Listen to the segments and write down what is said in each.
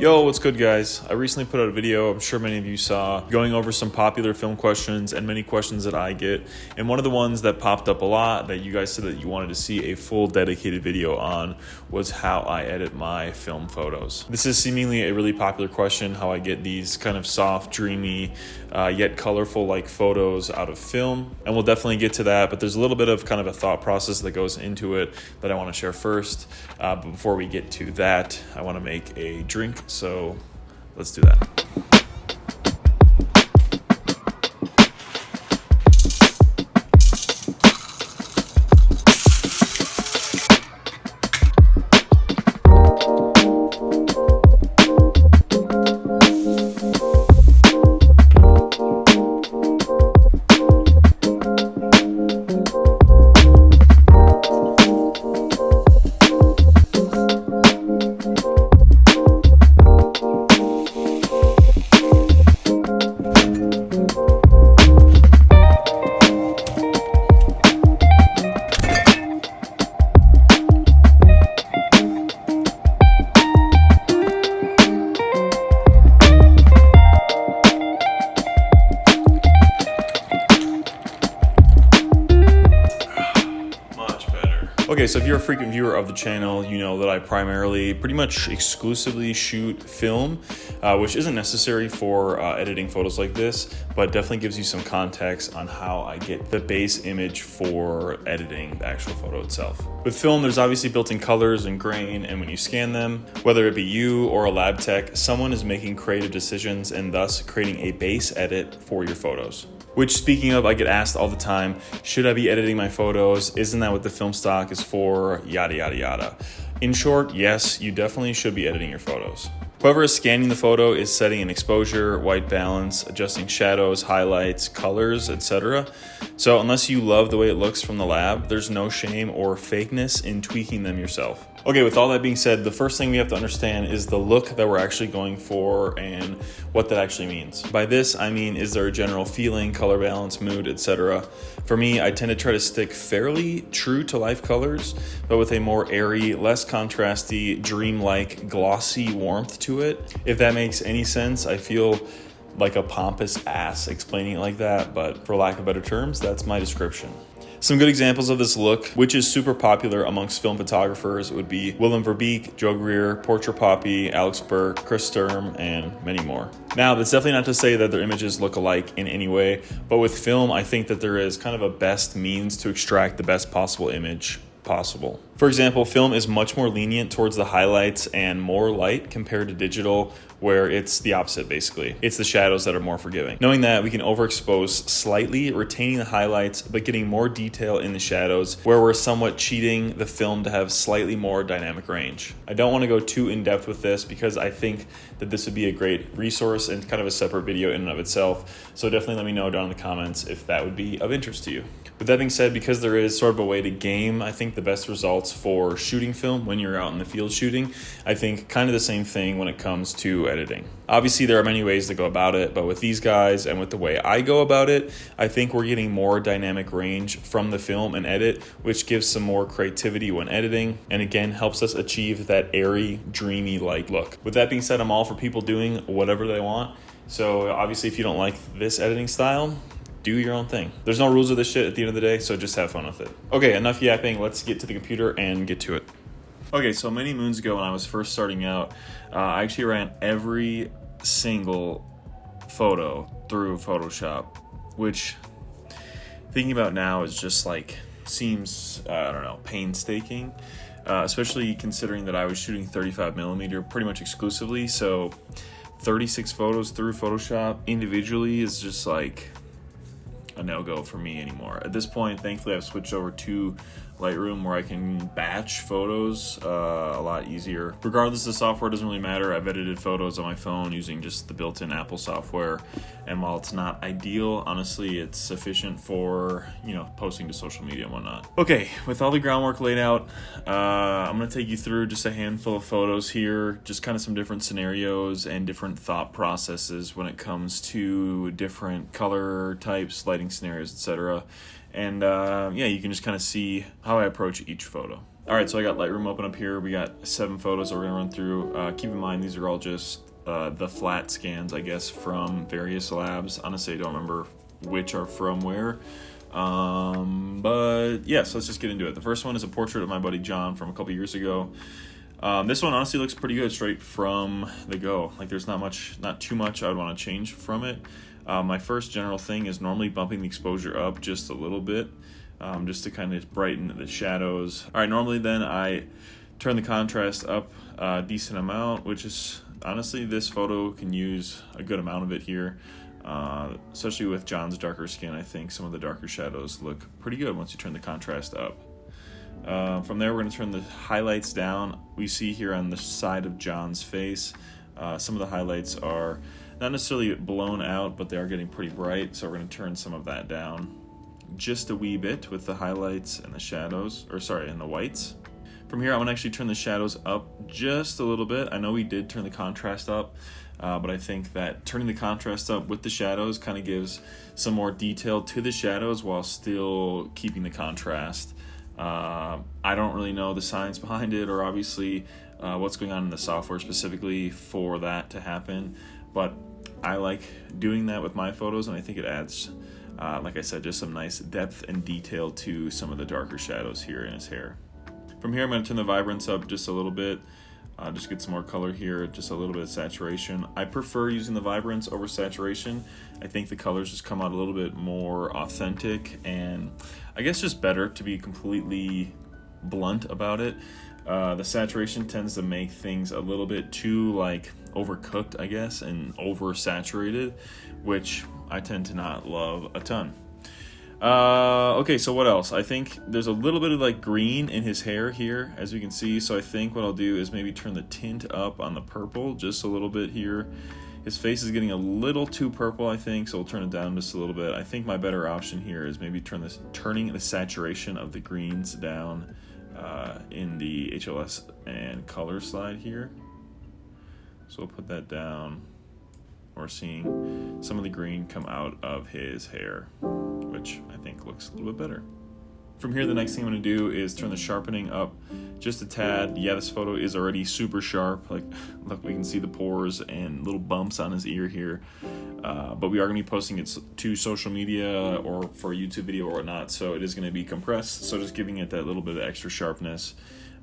Yo, what's good guys? I recently put out a video, I'm sure many of you saw, going over some popular film questions and many questions that I get. And one of the ones that popped up a lot that you guys said that you wanted to see a full dedicated video on was how I edit my film photos. This is seemingly a really popular question, how I get these kind of soft, dreamy, yet colorful like photos out of film. And we'll definitely get to that, but there's a little bit of kind of a thought process that goes into it that I want to share first. But before we get to that, I want to make a drink. So let's do that. Okay, so if you're a frequent viewer of the channel, you know that I primarily, pretty much exclusively shoot film, which isn't necessary for editing photos like this, but definitely gives you some context on how I get the base image for editing the actual photo itself. With film, there's obviously built-in colors and grain, and when you scan them, whether it be you or a lab tech, someone is making creative decisions and thus creating a base edit for your photos. Which, speaking of, I get asked all the time, should I be editing my photos? Isn't that what the film stock is for? Yada, yada, yada. In short, yes, you definitely should be editing your photos. Whoever is scanning the photo is setting an exposure, white balance, adjusting shadows, highlights, colors, etc. So unless you love the way it looks from the lab, there's no shame or fakeness in tweaking them yourself. Okay, with all that being said, the first thing we have to understand is the look that we're actually going for and what that actually means. By this, I mean, is there a general feeling, color balance, mood, etc.? For me, I tend to try to stick fairly true to life colors, but with a more airy, less contrasty, dream-like, glossy warmth to it. If that makes any sense, I feel like a pompous ass explaining it like that, but for lack of better terms, that's my description. Some good examples of this look, which is super popular amongst film photographers, would be Willem Verbeek, Joe Greer, Portrait Poppy, Alex Burke, Chris Sturm, and many more. Now, that's definitely not to say that their images look alike in any way, but with film, I think that there is kind of a best means to extract the best possible image possible. For example, film is much more lenient towards the highlights and more light compared to digital, where it's the opposite basically. It's the shadows that are more forgiving. Knowing that, we can overexpose slightly, retaining the highlights, but getting more detail in the shadows, where we're somewhat cheating the film to have slightly more dynamic range. I don't want to go too in-depth with this because I think that this would be a great resource and kind of a separate video in and of itself. So definitely let me know down in the comments if that would be of interest to you. With that being said, because there is sort of a way to game, I think the best results for shooting film when you're out in the field shooting, I think kind of the same thing when it comes to editing. Obviously, there are many ways to go about it, but with these guys and with the way I go about it, I think we're getting more dynamic range from the film and edit, which gives some more creativity when editing, and again, helps us achieve that airy, dreamy-like look. With that being said, I'm all for people doing whatever they want. So obviously, if you don't like this editing style, do your own thing. There's no rules of this shit at the end of the day, so just have fun with it. Okay, enough yapping. Let's get to the computer and get to it. Okay, so many moons ago when I was first starting out, I actually ran every single photo through Photoshop, which thinking about now is just like, seems, I don't know, painstaking, especially considering that I was shooting 35mm pretty much exclusively, so 36 photos through Photoshop individually is just like a no-go for me anymore. At this point, thankfully, I've switched over to Lightroom where I can batch photos a lot easier. Regardless, the software doesn't really matter. I've edited photos on my phone using just the built-in Apple software, and while it's not ideal, honestly, it's sufficient for, you know, posting to social media and whatnot. Okay, with all the groundwork laid out, I'm gonna take you through just a handful of photos here, just kind of some different scenarios and different thought processes when it comes to different color types, lighting scenarios, etc. And yeah, you can just kind of see how I approach each photo. All right, so I got Lightroom open up here. We got 7 photos that we're gonna run through. Keep in mind, these are all just the flat scans, I guess, from various labs. Honestly, I don't remember which are from where. But yeah, so let's just get into it. The first one is a portrait of my buddy John from a couple years ago. This one honestly looks pretty good straight from the go. Like, there's not too much I would want to change from it. My first general thing is normally bumping the exposure up just a little bit, just to kind of brighten the shadows. All right, normally then I turn the contrast up a decent amount, which is honestly, this photo can use a good amount of it here, especially with John's darker skin. I think some of the darker shadows look pretty good once you turn the contrast up. From there, we're going to turn the highlights down. We see here on the side of John's face, some of the highlights are not necessarily blown out, but they are getting pretty bright, so we're going to turn some of that down just a wee bit with the highlights and the shadows, and the whites. From here, I'm going to actually turn the shadows up just a little bit. I know we did turn the contrast up, but I think that turning the contrast up with the shadows kind of gives some more detail to the shadows while still keeping the contrast. I don't really know the science behind it, or obviously what's going on in the software specifically for that to happen, but I like doing that with my photos, and I think it adds, like I said, just some nice depth and detail to some of the darker shadows here in his hair. From here, I'm going to turn the vibrance up just a little bit, just get some more color here, just a little bit of saturation. I prefer using the vibrance over saturation. I think the colors just come out a little bit more authentic, and I guess just better, to be completely blunt about it. The saturation tends to make things a little bit too overcooked, I guess, and oversaturated, which I tend to not love a ton. Okay, so what else? I think there's a little bit of green in his hair here, as we can see, so I think what I'll do is maybe turn the tint up on the purple just a little bit here. His face is getting a little too purple, I think, so we'll turn it down just a little bit. I think my better option here is maybe turning the saturation of the greens down in the HLS and color slide here. So we'll put that down. We're seeing some of the green come out of his hair, which I think looks a little bit better. From here, the next thing I'm going to do is turn the sharpening up just a tad. Yeah, this photo is already super sharp. Look, we can see the pores and little bumps on his ear here. But we are going to be posting it to social media or for a YouTube video or whatnot, so it is going to be compressed. So just giving it that little bit of extra sharpness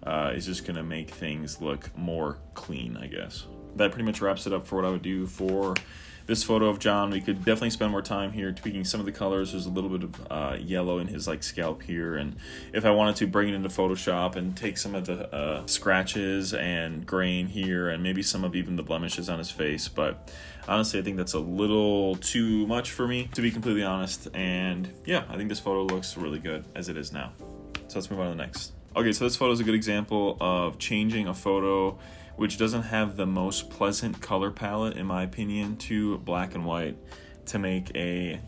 is just going to make things look more clean, I guess. That pretty much wraps it up for what I would do for this photo of John. We could definitely spend more time here tweaking some of the colors. There's a little bit of yellow in his scalp here, and if I wanted to bring it into Photoshop and take some of the scratches and grain here and maybe some of even the blemishes on his face, but honestly I think that's a little too much for me, to be completely honest. And yeah, I think this photo looks really good as it is now. So let's move on to the next. Okay, so this photo is a good example of changing a photo which doesn't have the most pleasant color palette, in my opinion, to black and white to make a,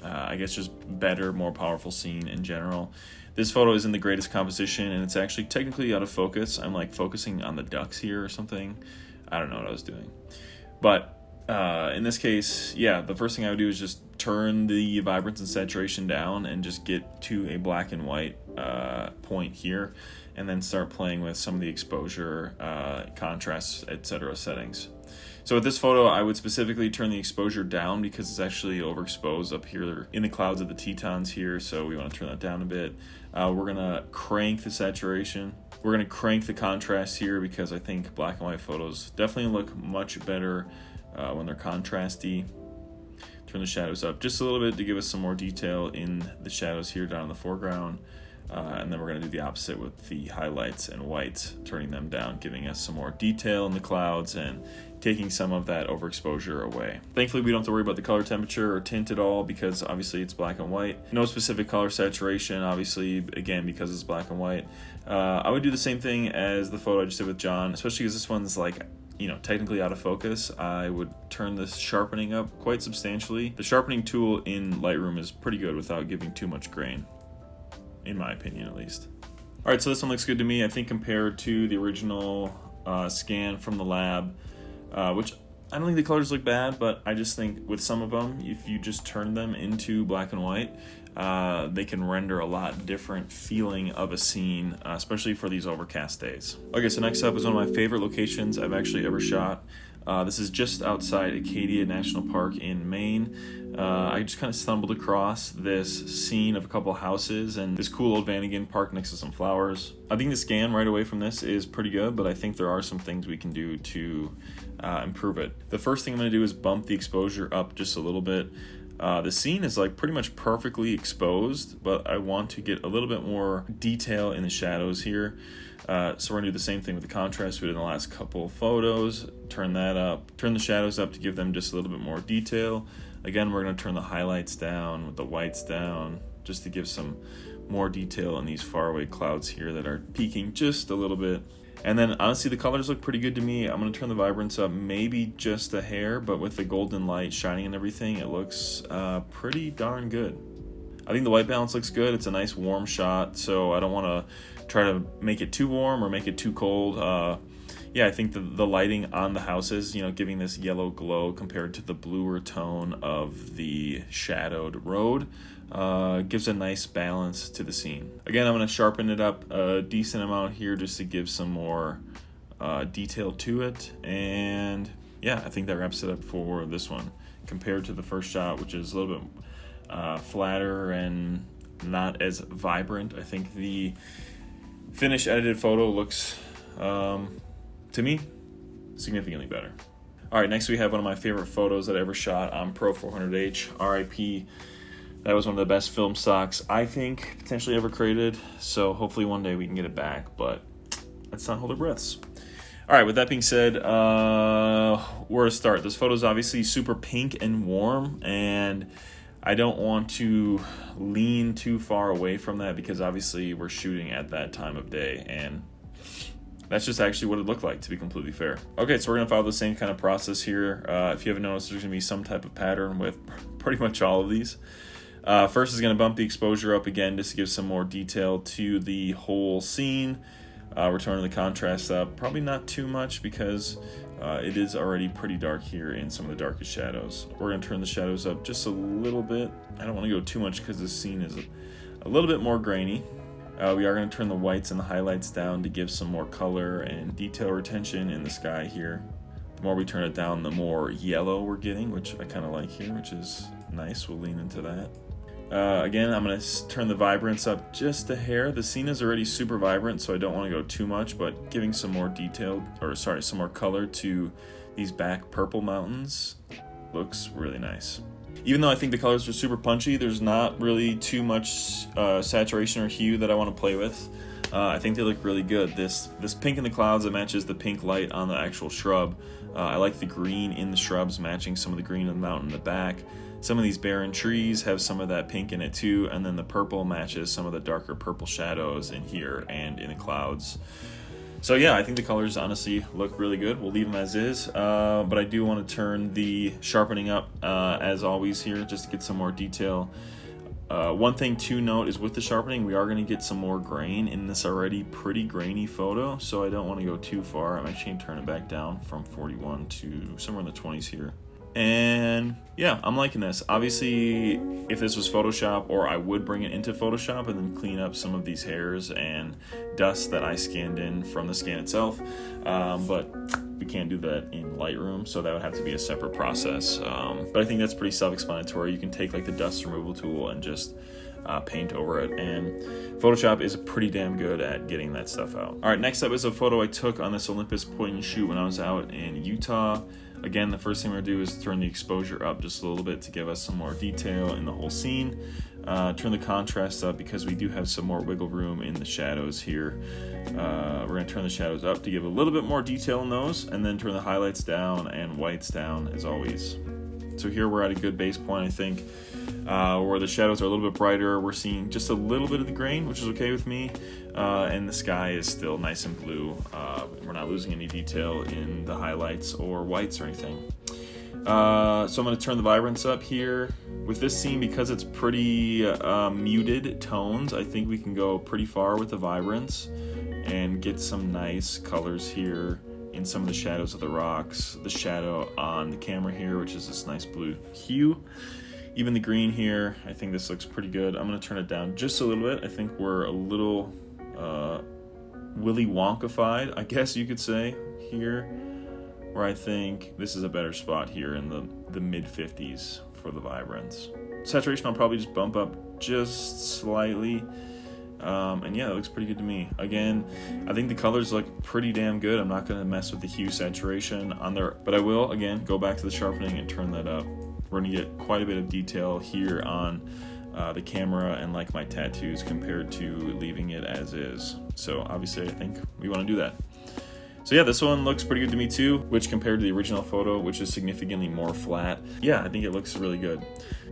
I guess, just better, more powerful scene in general. This photo isn't the greatest composition, and it's actually technically out of focus. I'm focusing on the ducks here or something. I don't know what I was doing. But in this case, yeah, the first thing I would do is just turn the vibrance and saturation down and just get to a black and white point here, and then start playing with some of the exposure, contrast, etc. settings. So with this photo, I would specifically turn the exposure down because it's actually overexposed up here in the clouds of the Tetons here, so we want to turn that down a bit. We're gonna crank the saturation. We're gonna crank the contrast here because I think black and white photos definitely look much better when they're contrasty. Turn the shadows up just a little bit to give us some more detail in the shadows here down in the foreground. And then we're going to do the opposite with the highlights and whites, turning them down, giving us some more detail in the clouds and taking some of that overexposure away. Thankfully, we don't have to worry about the color temperature or tint at all because obviously it's black and white. No specific color saturation, obviously, again, because it's black and white. I would do the same thing as the photo I just did with John, especially because this one's technically out of focus. I would turn the sharpening up quite substantially. The sharpening tool in Lightroom is pretty good without giving too much grain, in my opinion at least. All right, so this one looks good to me. I think compared to the original scan from the lab, which I don't think the colors look bad, but I just think with some of them, if you just turn them into black and white, they can render a lot different feeling of a scene, especially for these overcast days. Okay, so next up is one of my favorite locations I've actually ever shot. This is just outside Acadia National Park in Maine. I just kind of stumbled across this scene of a couple houses and this cool old Vanagon park next to some flowers. I think the scan right away from this is pretty good, but I think there are some things we can do to improve it. The first thing I'm going to do is bump the exposure up just a little bit. The scene is like pretty much perfectly exposed, but I want to get a little bit more detail in the shadows here. So we're gonna do the same thing with the contrast we did in the last couple photos. Turn that up, turn the shadows up to give them just a little bit more detail. Again, we're gonna turn the highlights down with the whites down just to give some more detail in these faraway clouds here that are peaking just a little bit. And then honestly, the colors look pretty good to me. I'm gonna turn the vibrance up maybe just a hair, but with the golden light shining and everything, it looks pretty darn good. I think the white balance looks good. It's a nice warm shot, so I don't wanna try to make it too warm or make it too cold. Yeah, I think the lighting on the houses, you know, giving this yellow glow compared to the bluer tone of the shadowed road, gives a nice balance to the scene. Again, I'm going to sharpen it up a decent amount here just to give some more detail to it. And yeah, I think that wraps it up for this one. Compared to the first shot, which is a little bit flatter and not as vibrant, I think the finished edited photo looks, to me, significantly better. All right, next we have one of my favorite photos that I ever shot on Pro 400H, RIP. That was one of the best film stocks I think potentially ever created, so hopefully one day we can get it back, but let's not hold our breaths. All right, with that being said, where to start? This photo is obviously super pink and warm, and I don't want to lean too far away from that because obviously we're shooting at that time of day, and that's just actually what it looked like, to be completely fair. Okay, so we're gonna follow the same kind of process here. If you haven't noticed, there's gonna be some type of pattern with pretty much all of these. First is gonna bump the exposure up again just to give some more detail to the whole scene. We're turning the contrast up, probably not too much because it is already pretty dark here in some of the darkest shadows. We're gonna turn the shadows up just a little bit. I don't wanna go too much because this scene is a little bit more grainy. We are going to turn the whites and the highlights down to give some more color and detail retention in the sky here. The more we turn it down, the more yellow we're getting, which I kind of like here, which is nice. We'll lean into that. Again, I'm going to turn the vibrance up just a hair. The scene is already super vibrant, so I don't want to go too much, but giving some more detail, some more color to these back purple mountains looks really nice. Even though I think the colors are super punchy, there's not really too much saturation or hue that I want to play with. I think they look really good. This pink in the clouds that matches the pink light on the actual shrub. I like the green in the shrubs matching some of the green in the mountain in the back. Some of these barren trees have some of that pink in it too, and then the purple matches some of the darker purple shadows in here and in the clouds. So yeah, I think the colors honestly look really good. We'll leave them as is, but I do want to turn the sharpening up as always here just to get some more detail. One thing to note is with the sharpening, we are going to get some more grain in this already pretty grainy photo, so I don't want to go too far. I'm actually going to turn it back down from 41 to somewhere in the 20s here. And yeah, I'm liking this. Obviously, if this was Photoshop, or I would bring it into Photoshop and then clean up some of these hairs and dust that I scanned in from the scan itself, but we can't do that in Lightroom, so that would have to be a separate process. But I think that's pretty self-explanatory. You can take like the dust removal tool and just paint over it, and Photoshop is pretty damn good at getting that stuff out. All right, next up is a photo I took on this Olympus point and shoot when I was out in Utah. Again, the first thing we're going to do is turn the exposure up just a little bit to give us some more detail in the whole scene. Turn the contrast up because we do have some more wiggle room in the shadows here. We're going to turn the shadows up to give a little bit more detail in those, and then turn the highlights down and whites down as always. So here we're at a good base point, I think, where the shadows are a little bit brighter. We're seeing just a little bit of the grain, which is okay with me, and the sky is still nice and blue. We're not losing any detail in the highlights or whites or anything. So I'm going to turn the vibrance up here. With this scene, because it's pretty muted tones, I think we can go pretty far with the vibrance and get some nice colors here in some of the shadows of the rocks, the shadow on the camera here, which is this nice blue hue. Even the green here, I think this looks pretty good. I'm gonna turn it down just a little bit. I think we're a little Willy Wonka-fied, I guess you could say, here, where I think this is a better spot here in the mid-50s for the vibrance. Saturation I'll probably just bump up just slightly. And yeah, it looks pretty good to me. Again, I think the colors look pretty damn good. I'm not going to mess with the hue saturation on there, but I will, again, go back to the sharpening and turn that up. We're going to get quite a bit of detail here on the camera and like my tattoos compared to leaving it as is. So obviously I think we want to do that. So yeah, this one looks pretty good to me too, which compared to the original photo, which is significantly more flat, yeah, I think it looks really good.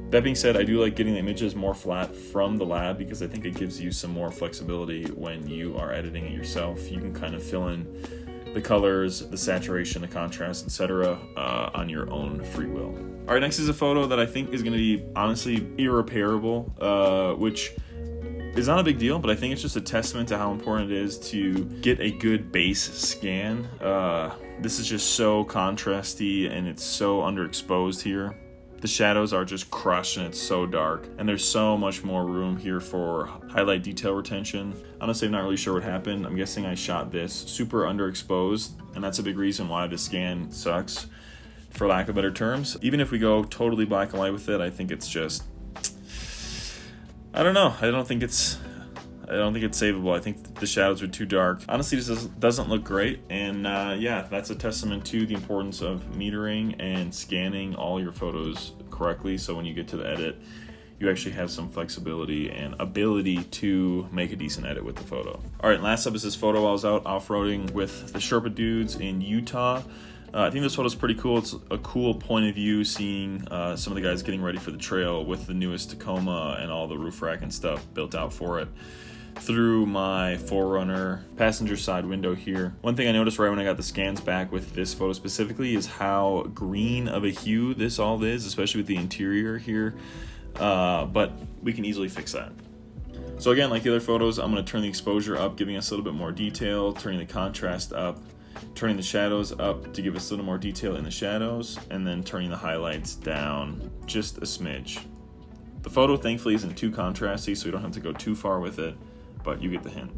That being said, I do like getting the images more flat from the lab because I think it gives you some more flexibility when you are editing it yourself. You can kind of fill in the colors, the saturation, the contrast, etc. On your own free will. All right, next is a photo that I think is going to be honestly irreparable, which is not a big deal, but I think it's just a testament to how important it is to get a good base scan. This is just so contrasty and it's so underexposed here. The shadows are just crushed and it's so dark, and there's so much more room here for highlight detail retention. Honestly, I'm not really sure what happened. I'm guessing I shot this super underexposed, and that's a big reason why the scan sucks, for lack of better terms. Even if we go totally black and white with it, I think it's just, I don't know. I don't think it's savable. I think the shadows are too dark. Honestly, this doesn't look great. And yeah, that's a testament to the importance of metering and scanning all your photos correctly. So when you get to the edit, you actually have some flexibility and ability to make a decent edit with the photo. All right, last up is this photo I was out off-roading with the Sherpa dudes in Utah. I think this photo is pretty cool. It's a cool point of view seeing some of the guys getting ready for the trail with the newest Tacoma and all the roof rack and stuff built out for it through my 4Runner passenger side window here. One thing I noticed right when I got the scans back with this photo specifically is how green of a hue this all is, especially with the interior here, but we can easily fix that. So again, like the other photos, I'm going to turn the exposure up, giving us a little bit more detail, turning the contrast up, turning the shadows up to give us a little more detail in the shadows, and then turning the highlights down just a smidge. The photo thankfully isn't too contrasty, so we don't have to go too far with it, but you get the hint.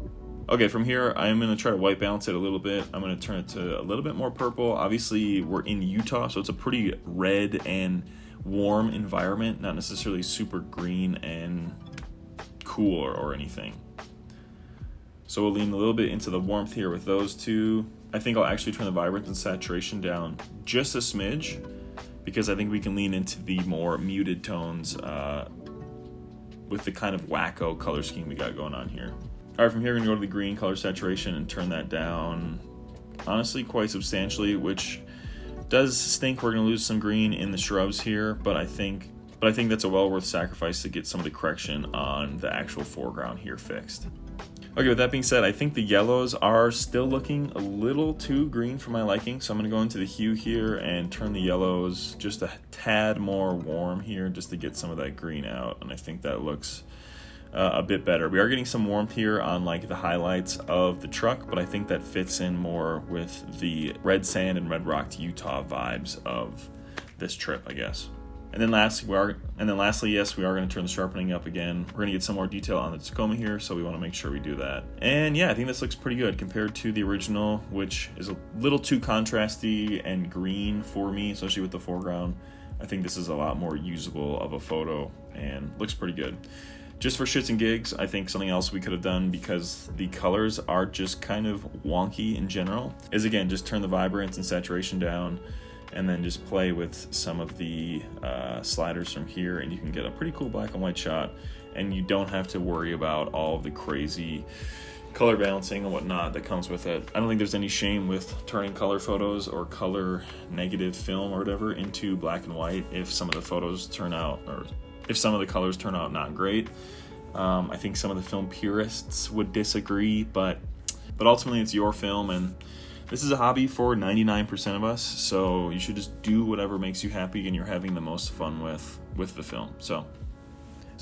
Okay, from here, I'm going to try to white balance it a little bit. I'm going to turn it to a little bit more purple. Obviously, we're in Utah, so it's a pretty red and warm environment, not necessarily super green and cool or anything. So we'll lean a little bit into the warmth here with those two. I think I'll actually turn the vibrance and saturation down just a smidge, because I think we can lean into the more muted tones with the kind of wacko color scheme we got going on here. All right, from here we're gonna go to the green color saturation and turn that down, honestly, quite substantially, which does stink. We're gonna lose some green in the shrubs here, but I think that's a well worth sacrifice to get some of the correction on the actual foreground here fixed. Okay, with that being said, I think the yellows are still looking a little too green for my liking, so I'm going to go into the hue here and turn the yellows just a tad more warm here just to get some of that green out, and I think that looks a bit better. We are getting some warmth here on like the highlights of the truck, but I think that fits in more with the red sand and red rocked Utah vibes of this trip, I guess. And then lastly, yes, we are going to turn the sharpening up again. We're going to get some more detail on the Tacoma here, so we want to make sure we do that. And yeah, I think this looks pretty good compared to the original, which is a little too contrasty and green for me, especially with the foreground. I think this is a lot more usable of a photo and looks pretty good. Just for shits and gigs, I think something else we could have done, because the colors are just kind of wonky in general, is again, just turn the vibrance and saturation down, and then just play with some of the sliders from here, and you can get a pretty cool black and white shot, and you don't have to worry about all of the crazy color balancing and whatnot that comes with it. I don't think there's any shame with turning color photos or color negative film or whatever into black and white if some of the photos turn out, or if some of the colors turn out not great. I think some of the film purists would disagree, but ultimately it's your film, and this is a hobby for 99% of us, so you should just do whatever makes you happy and you're having the most fun with the film. So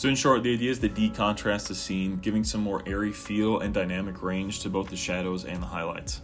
in short, the idea is to decontrast the scene, giving some more airy feel and dynamic range to both the shadows and the highlights.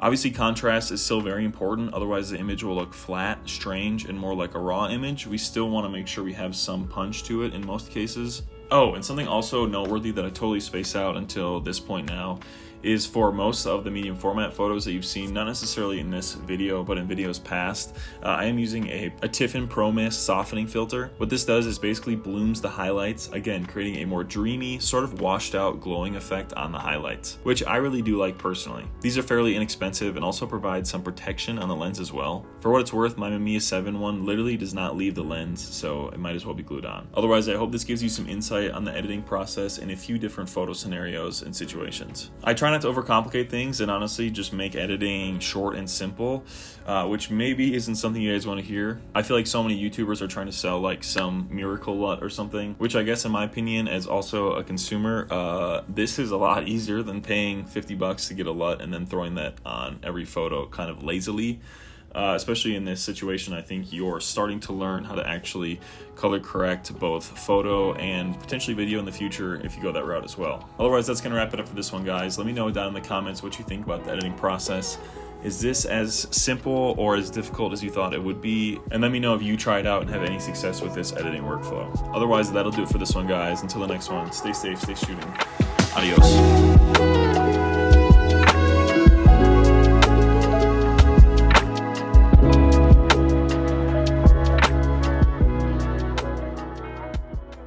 Obviously, contrast is still very important, otherwise the image will look flat, strange, and more like a raw image. We still want to make sure we have some punch to it in most cases. Oh, and something also noteworthy that I totally spaced out until this point now is for most of the medium format photos that you've seen, not necessarily in this video, but in videos past, I am using a Tiffin Pro Mist softening filter. What this does is basically blooms the highlights, again, creating a more dreamy, sort of washed out glowing effect on the highlights, which I really do like personally. These are fairly inexpensive and also provide some protection on the lens as well. For what it's worth, my Mamiya 7 one literally does not leave the lens, so it might as well be glued on. Otherwise, I hope this gives you some insight on the editing process in a few different photo scenarios and situations. I try not to overcomplicate things and honestly just make editing short and simple, which maybe isn't something you guys want to hear. I feel like so many YouTubers are trying to sell like some miracle LUT or something, which I guess in my opinion, as also a consumer, this is a lot easier than paying $50 to get a LUT and then throwing that on every photo kind of lazily. Especially in this situation, I think you're starting to learn how to actually color correct both photo and potentially video in the future if you go that route as well. Otherwise, that's gonna wrap it up for this one, guys. Let me know down in the comments what you think about the editing process. Is this as simple or as difficult as you thought it would be? And let me know if you tried out and have any success with this editing workflow. Otherwise, that'll do it for this one, guys. Until the next one, stay safe, stay shooting. Adios.